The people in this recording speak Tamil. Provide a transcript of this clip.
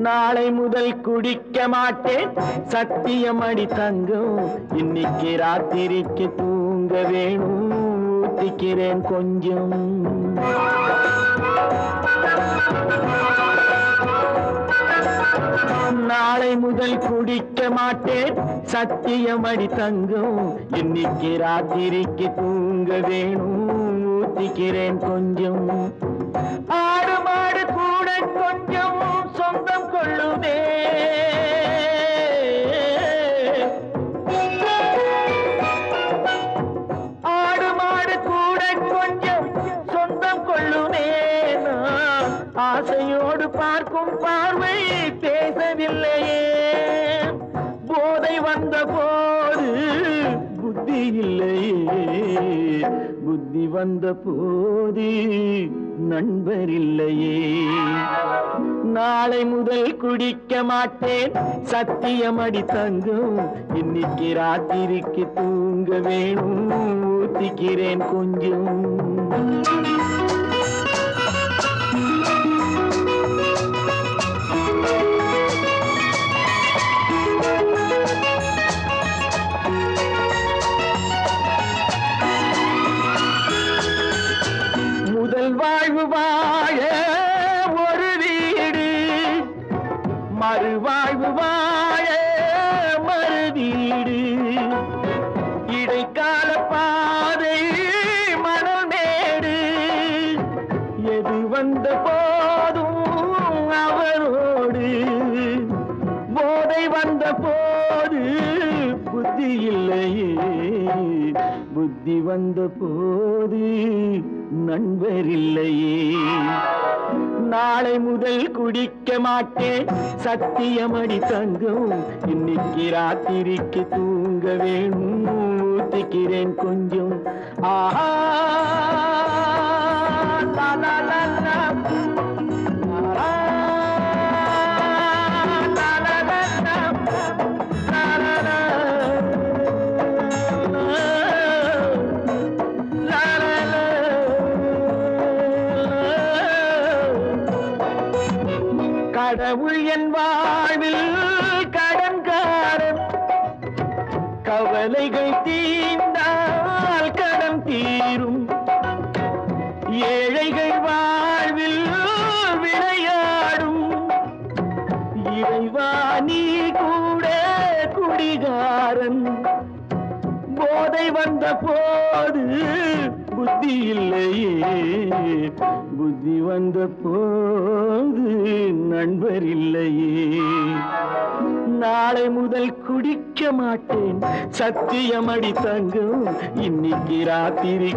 நாளை முதல் குடிக்க மாட்டேன் சத்தியமடி தங்கம் இன்னைக்கு ராத்திரிக்கு தூங்க வேணும் ஊத்திக்கிறேன் கொஞ்சம் நாளை முதல் குடிக்க மாட்டேன் சத்தியமடி தங்கம் இன்னைக்கு ராத்திரிக்கு தூங்க வேணும் ஊத்திக்கிறேன் கொஞ்சம் ஆடு மாடு கூட கொஞ்சம் சொந்தம் கொள்ளுதே ஆடு மாடு கூட கொஞ்சம் சொந்தம் கொள்ளுதே நான் ஆசையோடு பார்க்கும் பார்வை பேசவில்லையே போதை வந்த போது புத்தி இல்லையே புத்தி வந்த போது நண்பர் இல்லையே நாளை முதல் குடிக்க மாட்டேன் சத்தியமடி தங்கம் இன்னைக்கு ராத்திரிக்கு தூங்க வேணும் ஊத்திக்கிறேன் கொஞ்சம் முதல் வாழ்வு வாழ ஒரு வீடு மறுவாழ்வு வாழ மறு வீடு இடைக்கால பாதை மணல் மேடு எது வந்த போதும் அவரோடு போதை வந்த போது புத்தி இல்லையே புத்தி வந்த போது நண்பர் இல்லையே நாளை முதல் குடிக்க மாட்டேன் சத்தியமடி தங்கம் இன்னைக்கு ராத்திரிக்கு தூங்க வேணும் ஊத்திக்கிறேன் கொஞ்சம் ஆஹா லா லா லா கடவுள் என் வாழ்வில் கடன்காரன் கவலைகள் தீர்ந்தால் கடன் தீரும் ஏழைகள் வாழ்வில் விளையாடும் இறைவா நீ கூட குடிகாரன் போதை வந்த போது புத்தி இல்லையே புத்தி வந்த போது நண்பர் இல்லையே நாளை முதல் குடிக்க மாட்டேன் சத்தியமடி தங்கம் இன்னைக்கு ராத்திரி